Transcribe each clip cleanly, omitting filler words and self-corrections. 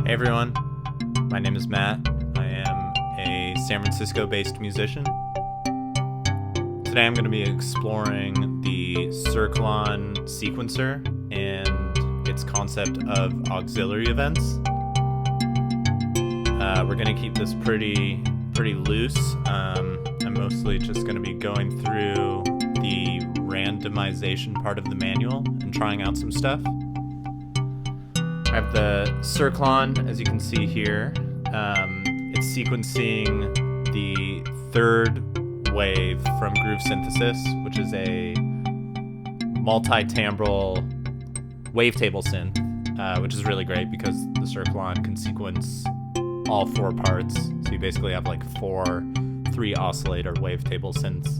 Hey everyone, my name is Matt. I am a San Francisco-based musician. Today I'm going to be exploring the Cirklon sequencer and its concept of auxiliary events. We're going to keep this pretty loose. I'm mostly just going to be going through the randomization part of the manual and trying out some stuff. I have the Cirklon, as you can see here. It's sequencing the third wave from groove synthesis, which is a multi-timbral wavetable synth, which is really great because the Cirklon can sequence all four parts. So you basically have like 3 oscillator wavetable synths.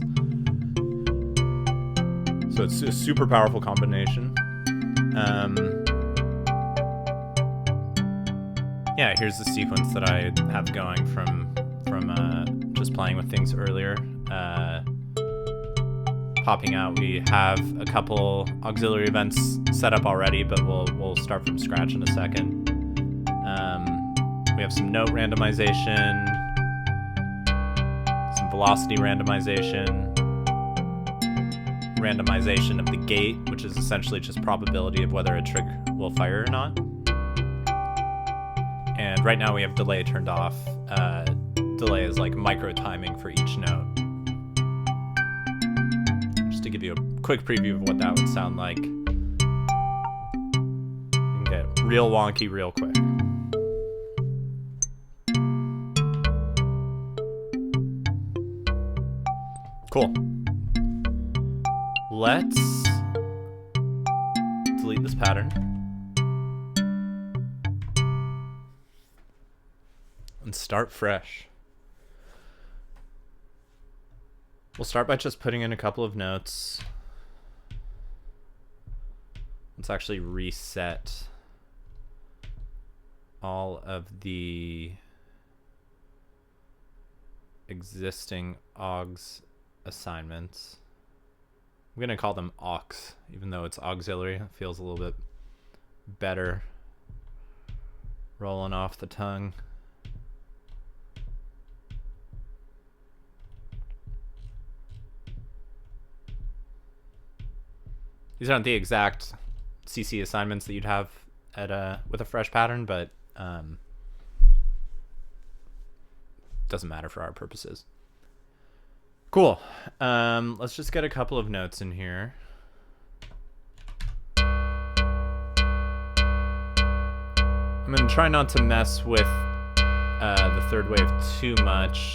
So it's a super powerful combination. Yeah, here's the sequence that I have going from just playing with things earlier. Popping out, we have a couple auxiliary events set up already, but we'll start from scratch in a second. We have some note randomization, some velocity randomization, randomization of the gate, which is essentially just probability of whether a trick will fire or not. And right now we have delay turned off. Delay is like micro timing for each note. Just to give you a quick preview of what that would sound like. You can get real wonky real quick. Cool. Let's delete this pattern. And start fresh. We'll start by just putting in a couple of notes. Let's actually reset all of the existing augs assignments. I'm going to call them aux, even though it's auxiliary. It feels a little bit better rolling off the tongue. These aren't the exact CC assignments that you'd have at with a fresh pattern, but doesn't matter for our purposes. Cool. Let's just get a couple of notes in here. I'm going to try not to mess with the third wave too much,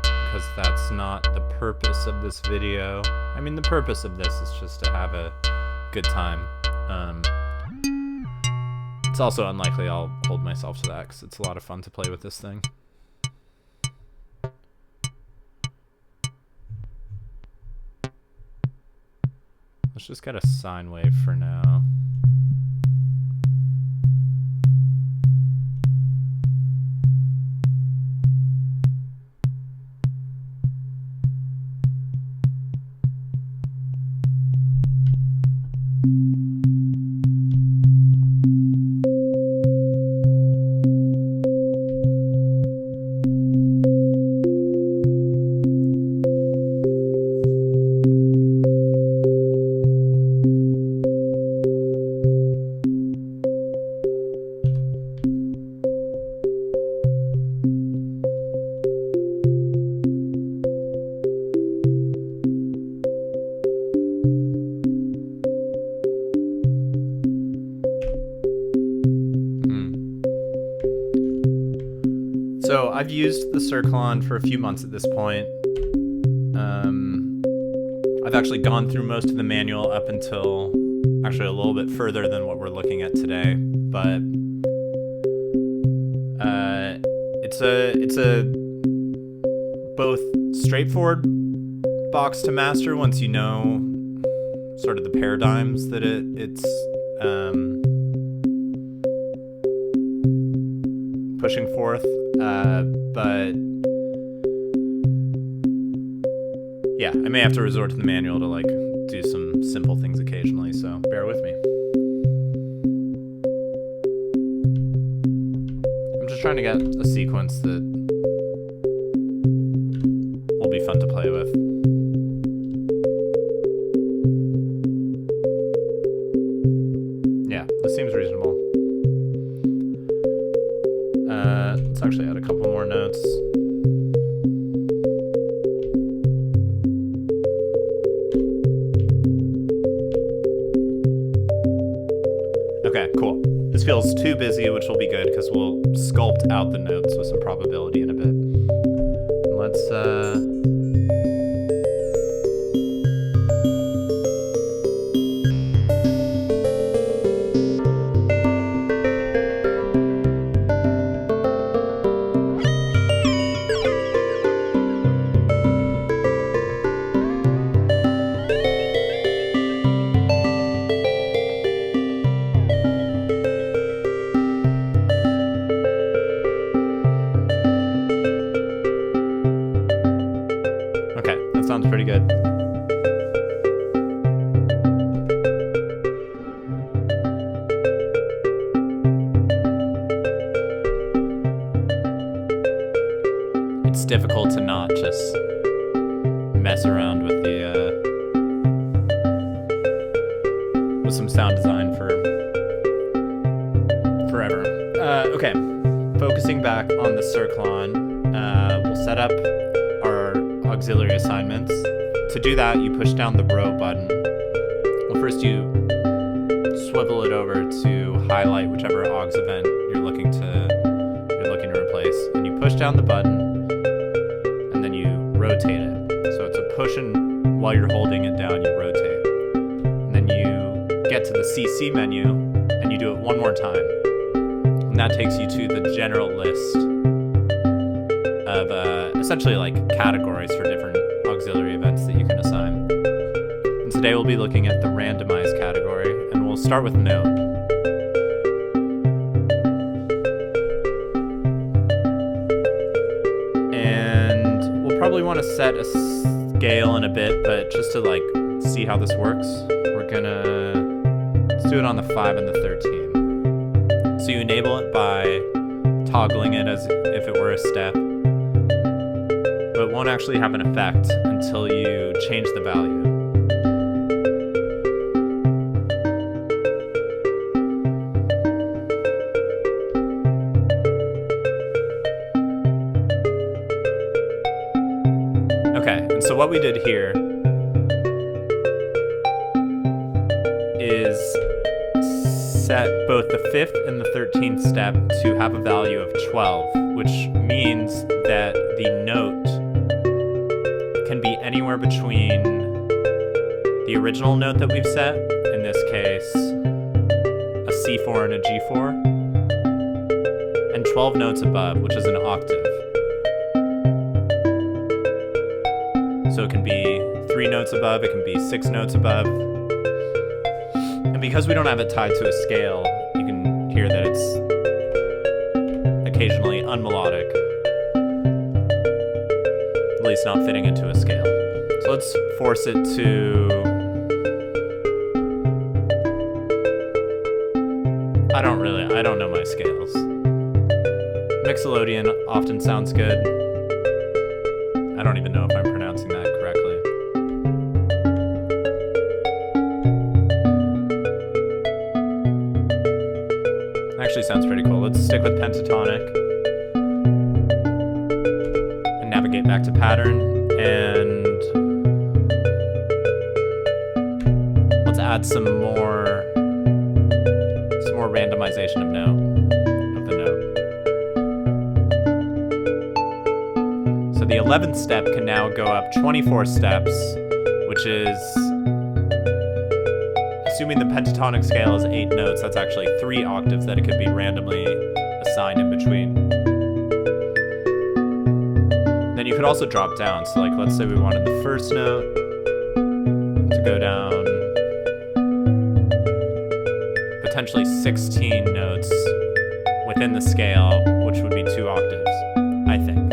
because that's not the purpose of this video. I mean, the purpose of this is just to have a good time. It's also unlikely I'll hold myself to that because it's a lot of fun to play with this thing. Let's just get a sine wave for now. So I've used the Cirklon for a few months at this point. I've actually gone through most of the manual up until actually a little bit further than what we're looking at today, but it's a both straightforward box to master once you know sort of the paradigms that it's pushing forth. But yeah, I may have to resort to the manual to like do some simple things occasionally, so bear with me. just trying to get a sequence that will be fun to play with. Yeah, this seems reasonable. Let's actually add a couple more notes. Okay, cool. This feels too busy, which will be good because we'll sculpt out the notes with some probability in a bit. And let's sounds pretty good. It's difficult to not just mess around with the with some sound design for forever. Okay, focusing back on the Cirklon, we'll set up auxiliary assignments. To do that, you push down the row button. Well, first you swivel it over to highlight whichever aux event you're looking to replace, and you push down the button, and then you rotate it. So it's a push, and while you're holding it down, you rotate. And then you get to the CC menu, and you do it one more time, and that takes you to the general list of essentially like categories for different auxiliary events that you can assign. And today we'll be looking at the Randomized category, and we'll start with note. And we'll probably want to set a scale in a bit, but just to like see how this works, let's do it on the 5 and the 13. So you enable it by toggling it as if it were a step, but it won't actually have an effect until you change the value. Okay, and so what we did here is set both the 5th and the 13th step to have a value of 12, which means that the note can be anywhere between the original note that we've set, in this case a C4 and a G4, and 12 notes above, which is an octave. So it can be 3 notes above, it can be 6 notes above. And because we don't have it tied to a scale, you can hear that it's occasionally unmelodic, at least not fitting into a scale. So let's force it to, I don't know my scales. Mixolydian often sounds good. I don't even know if I'm pronouncing that correctly. Actually sounds pretty cool. Let's stick with pentatonic and navigate back to pattern, and let's add some more randomization of the note. So the 11th step can now go up 24 steps, which is, assuming the pentatonic scale is 8 notes, that's actually 3 octaves that it could be randomly assigned in between. Then you could also drop down. So like, let's say we wanted the first note to go down potentially 16 notes within the scale, which would be 2 octaves, I think.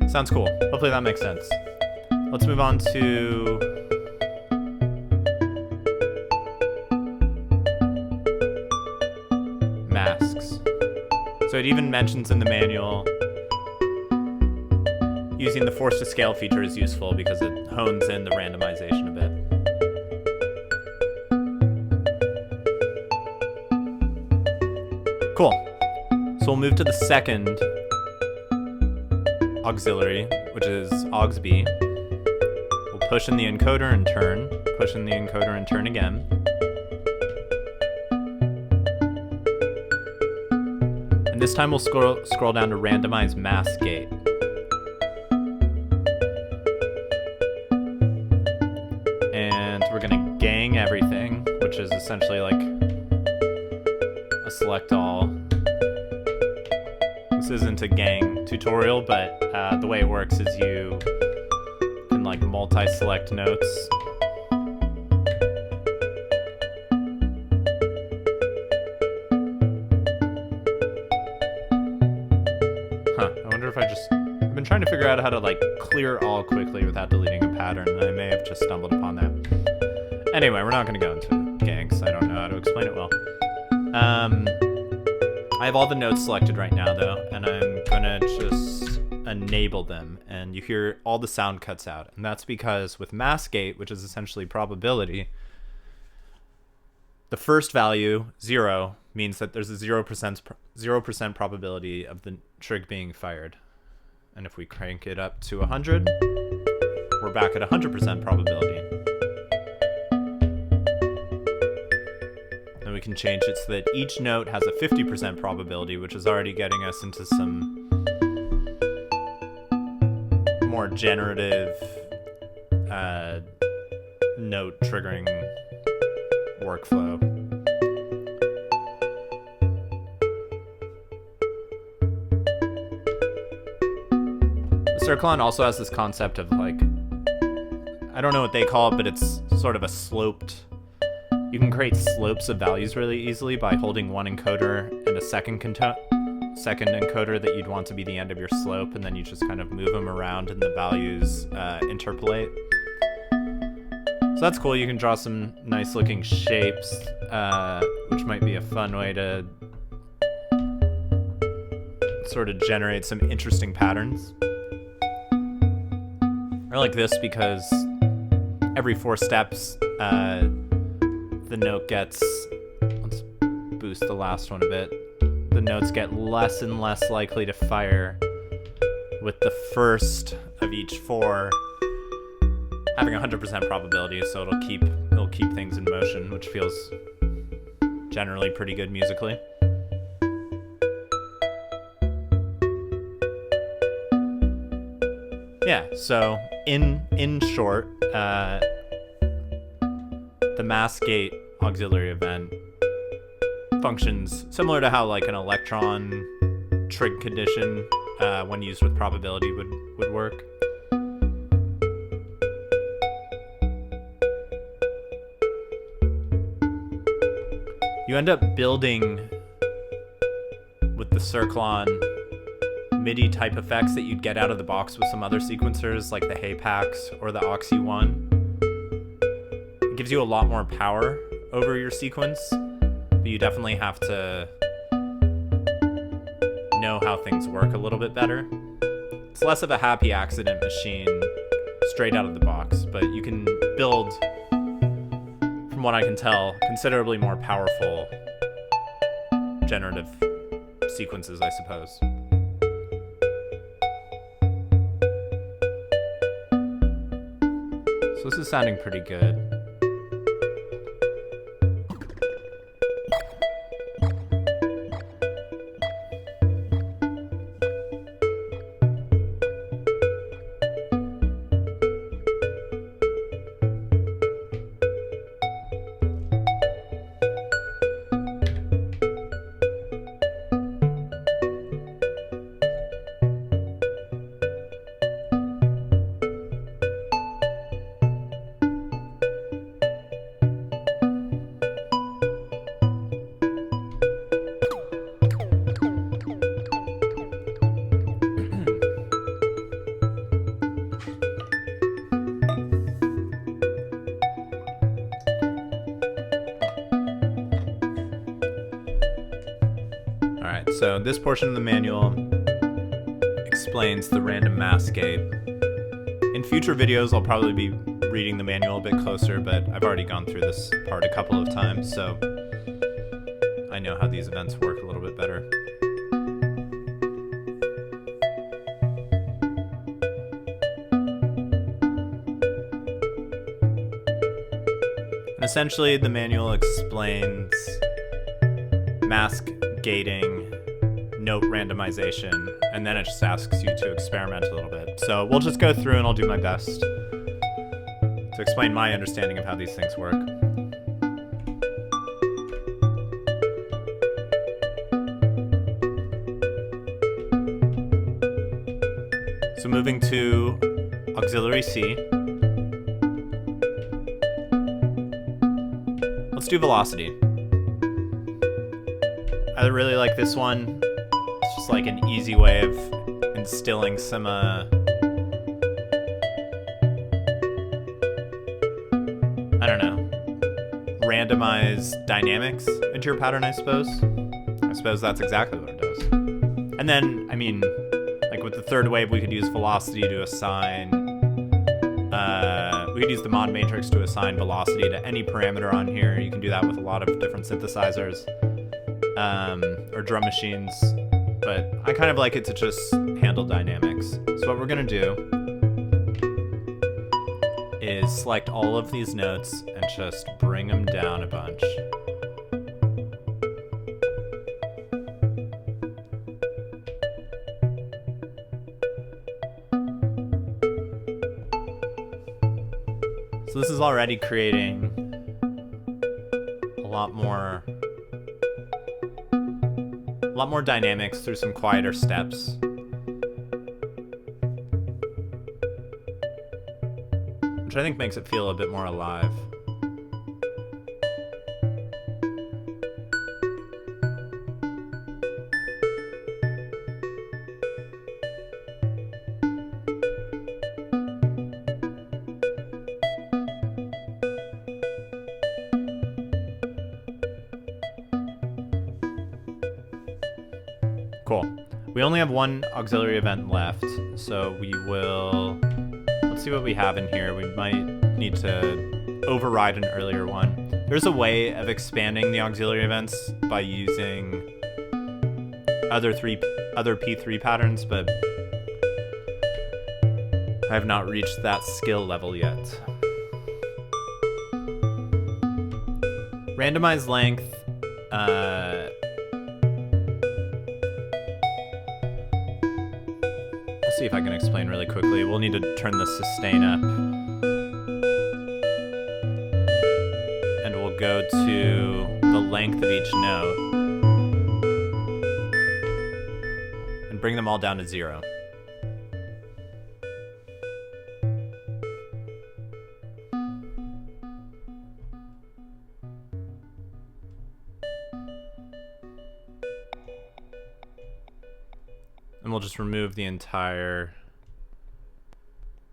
Sounds cool. Hopefully that makes sense. Let's move on to it even mentions in the manual using the force to scale feature is useful because it hones in the randomization a bit. Cool. So we'll move to the second auxiliary, which is aux B. We'll push in the encoder and turn, push in the encoder and turn again. And this time we'll scroll down to randomize mask gate. And we're gonna gang everything, which is essentially like a select all. This isn't a gang tutorial, but the way it works is you can like multi-select notes. I wonder if I've been trying to figure out how to like clear all quickly without deleting a pattern, and I may have just stumbled upon that. Anyway, we're not going to go into gangs. I don't know how to explain it well. I have all the notes selected right now, though, and I'm gonna just enable them, and you hear all the sound cuts out. And that's because with mask gate, which is essentially probability, the first value, 0, means that there's a 0% probability of the trig being fired. And if we crank it up to 100, we're back at 100% probability. We can change it so that each note has a 50% probability, which is already getting us into some more generative note triggering workflow. The Cirklon also has this concept of like, I don't know what they call it, but it's sort of a sloped. You can create slopes of values really easily by holding one encoder and a second encoder that you'd want to be the end of your slope, and then you just kind of move them around and the values interpolate. So that's cool. You can draw some nice looking shapes, which might be a fun way to sort of generate some interesting patterns. I like this because every 4 steps, the note gets, let's boost the last one a bit, the notes get less and less likely to fire, with the first of each 4 having 100% probability, so it'll keep things in motion, which feels generally pretty good musically. Yeah, so in short, the mask gate auxiliary event functions similar to how like an electron trig condition when used with probability would work. You end up building with the Cirklon MIDI type effects that you'd get out of the box with some other sequencers like the Haypax or the Oxy1. It gives you a lot more power over your sequence, but you definitely have to know how things work a little bit better. It's less of a happy accident machine straight out of the box, but you can build, from what I can tell, considerably more powerful generative sequences, I suppose. So this is sounding pretty good. Alright, so this portion of the manual explains the random mask gate. In future videos, I'll probably be reading the manual a bit closer, but I've already gone through this part a couple of times, so I know how these events work a little bit better. And essentially, the manual explains mask gating, note randomization, and then it just asks you to experiment a little bit. So we'll just go through and I'll do my best to explain my understanding of how these things work. So moving to auxiliary C, let's do velocity. I really like this one. It's just like an easy way of instilling some I don't know, randomized dynamics into your pattern, I suppose. I suppose that's exactly what it does. And then, I mean, like with the third wave, we could use velocity to assign, we could use the mod matrix to assign velocity to any parameter on here. You can do that with a lot of different synthesizers. Or drum machines, but I kind of like it to just handle dynamics. So what we're gonna do is select all of these notes and just bring them down a bunch. So this is already creating a lot more dynamics through some quieter steps. Which I think makes it feel a bit more alive. Cool. We only have one auxiliary event left, so we will... Let's see what we have in here. We might need to override an earlier one. There's a way of expanding the auxiliary events by using other P3 patterns, but I have not reached that skill level yet. Randomized length, see if I can explain really quickly. We'll need to turn the sustain up. And we'll go to the length of each note. And bring them all down to 0. And we'll just remove the entire,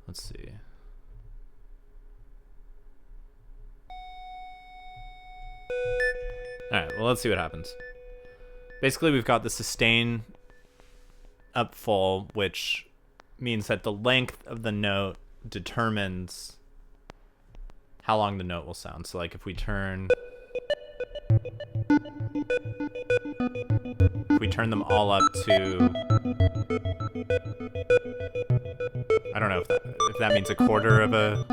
let's see. All right, well, let's see what happens. Basically, we've got the sustain up full, which means that the length of the note determines how long the note will sound. So like if we turn them all up to, I don't know if that means a quarter of a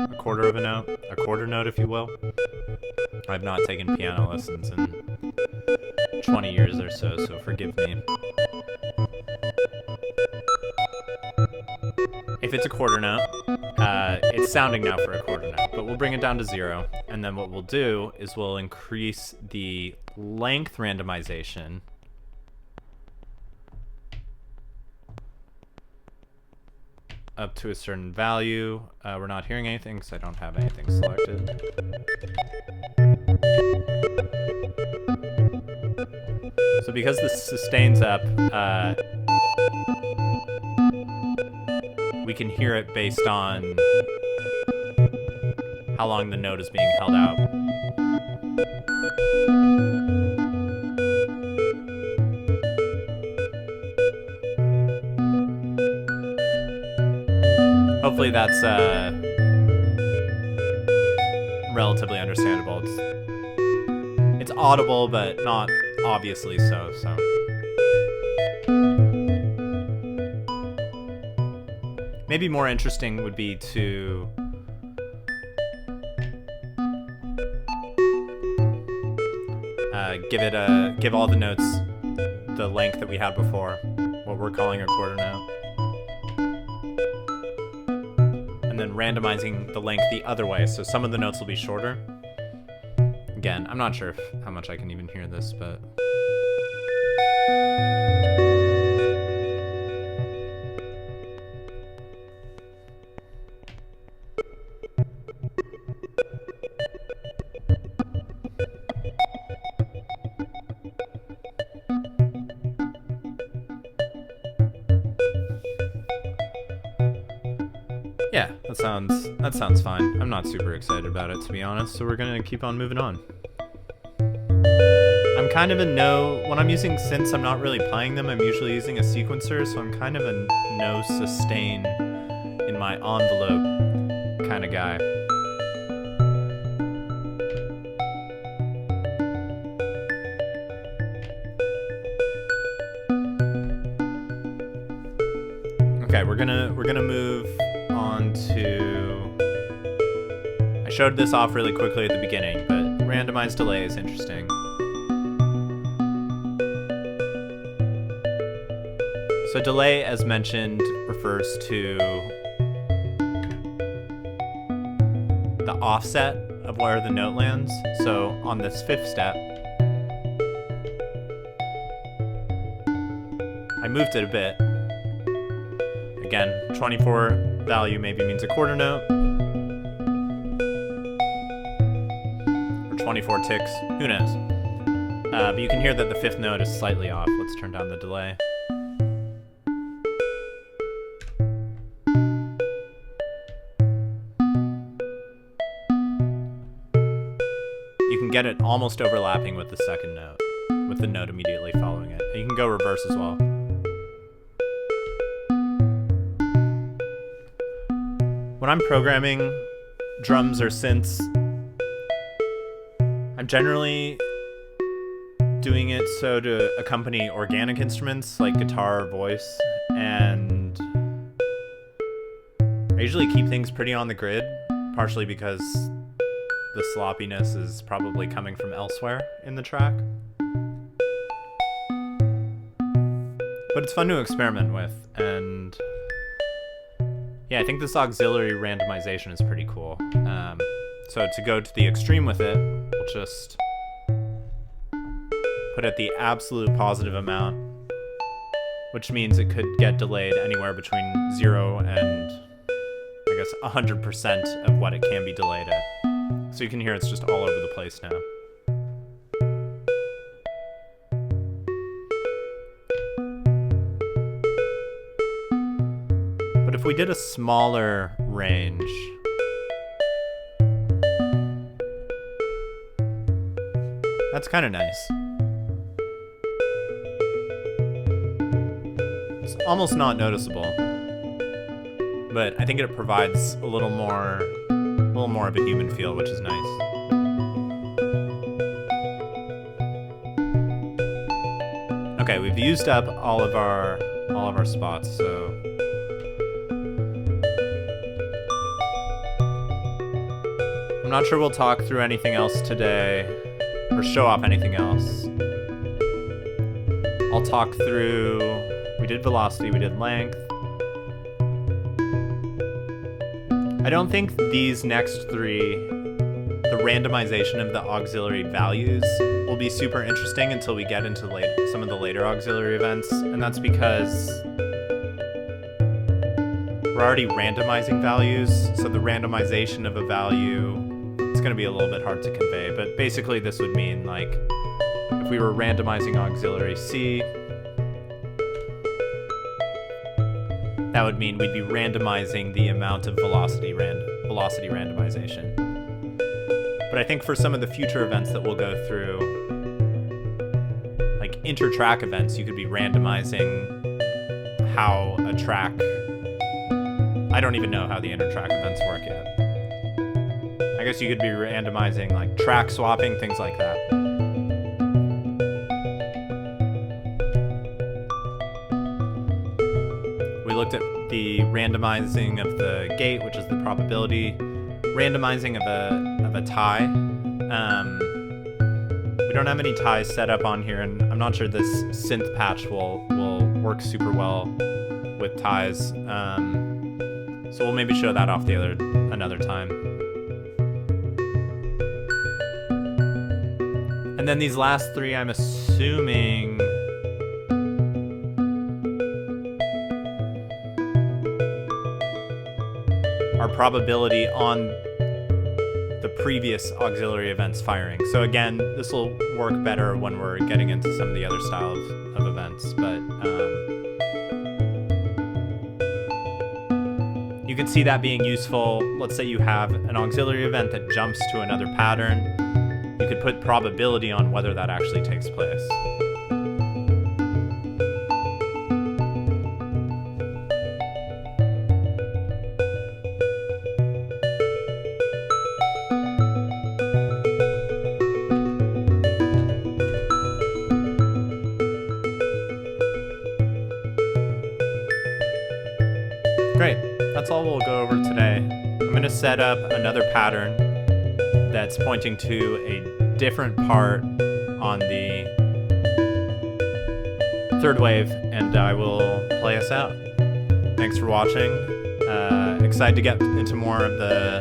note, a quarter note, if you will. I've not taken piano lessons in 20 years or so, so forgive me. If it's a quarter note, it's sounding now for a quarter note, but we'll bring it down to 0, and then what we'll do is we'll increase the length randomization up to a certain value. We're not hearing anything because I don't have anything selected. So because this sustains up, we can hear it based on how long the note is being held out. Hopefully that's relatively understandable. It's audible, but not obviously so. Maybe more interesting would be to give all the notes the length that we had before, what we're calling a quarter note, and then randomizing the length the other way, so some of the notes will be shorter. Again, I'm not sure how much I can even hear this, but yeah, that sounds fine. I'm not super excited about it, to be honest, so we're gonna keep on moving on. I'm kind of a when I'm using synths, I'm not really playing them. I'm usually using a sequencer, so I'm kind of a no sustain in my envelope kind of guy. Okay, we're gonna move on to. I showed this off really quickly at the beginning, but randomized delay is interesting. So delay, as mentioned, refers to the offset of where the note lands. So on this fifth step, I moved it a bit. Again, 24 value maybe means a quarter note, or 24 ticks, who knows? But you can hear that the fifth note is slightly off. Let's turn down the delay. You can get it almost overlapping with the second note, with the note immediately following it. And you can go reverse as well. When I'm programming drums or synths, I'm generally doing it so to accompany organic instruments like guitar or voice, and I usually keep things pretty on the grid, partially because the sloppiness is probably coming from elsewhere in the track. But it's fun to experiment with, and yeah, I think this auxiliary randomization is pretty cool. So to go to the extreme with it, we'll just put it the absolute positive amount, which means it could get delayed anywhere between 0 and, I guess, 100% of what it can be delayed at. So you can hear it's just all over the place now. But if we did a smaller range, that's kind of nice. It's almost not noticeable, but I think it provides a little more of a human feel, which is nice. Okay, we've used up all of our spots, so I'm not sure we'll talk through anything else today, or show off anything else. I'll talk through, we did velocity, we did length. I don't think these next three, the randomization of the auxiliary values, will be super interesting until we get into some of the later auxiliary events, and that's because we're already randomizing values, so the randomization of a value, it's going to be a little bit hard to convey, but basically this would mean, like, if we were randomizing auxiliary C, that would mean we'd be randomizing the amount of velocity randomization. But I think for some of the future events that we'll go through, like inter-track events, you could be randomizing how I don't even know how the inter-track events work yet. I guess you could be randomizing like track swapping, things like that. We looked at the randomizing of the gate, which is the probability, randomizing of a tie. We don't have any ties set up on here, and I'm not sure this synth patch will work super well with ties. So we'll maybe show that off another time. And then these last three, I'm assuming are probability on the previous auxiliary events firing. So again, this will work better when we're getting into some of the other styles of events, but you can see that being useful. Let's say you have an auxiliary event that jumps to another pattern. You could put probability on whether that actually takes place. Great, that's all we'll go over today. I'm going to set up another pattern that's pointing to a different part on the third wave, and I will play us out. Thanks for watching. Excited to get into some more of the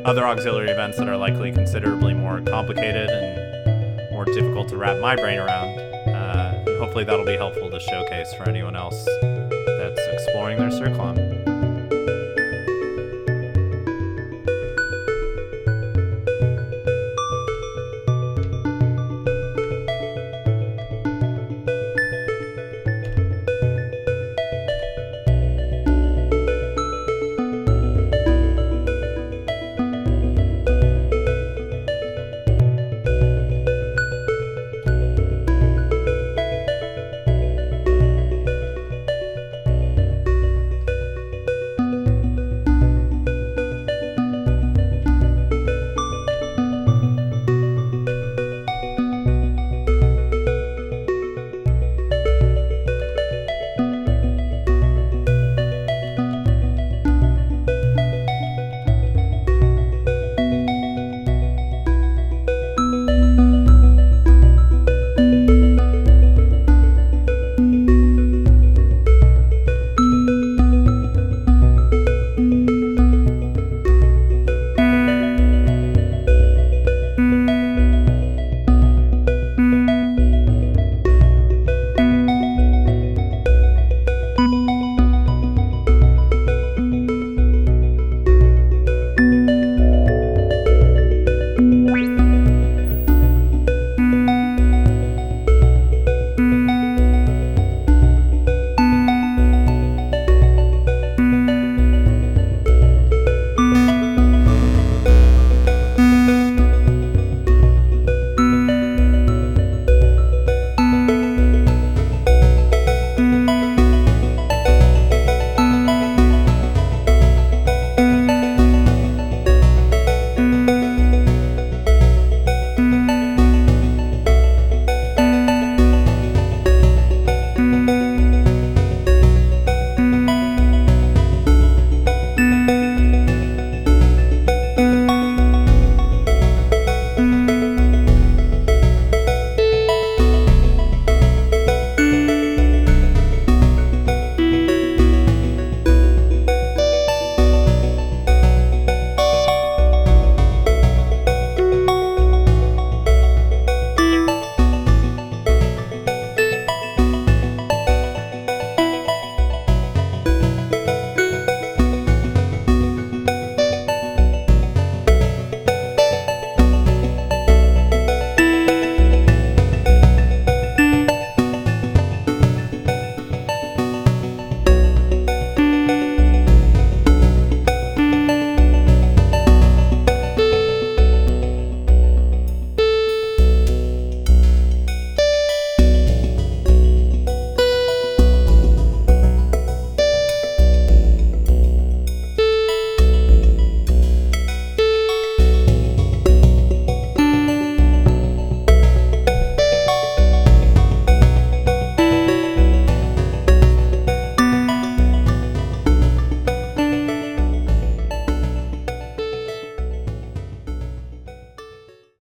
other auxiliary events that are likely considerably more complicated and more difficult to wrap my brain around. Hopefully that'll be helpful to showcase for anyone else that's exploring their Cirklon.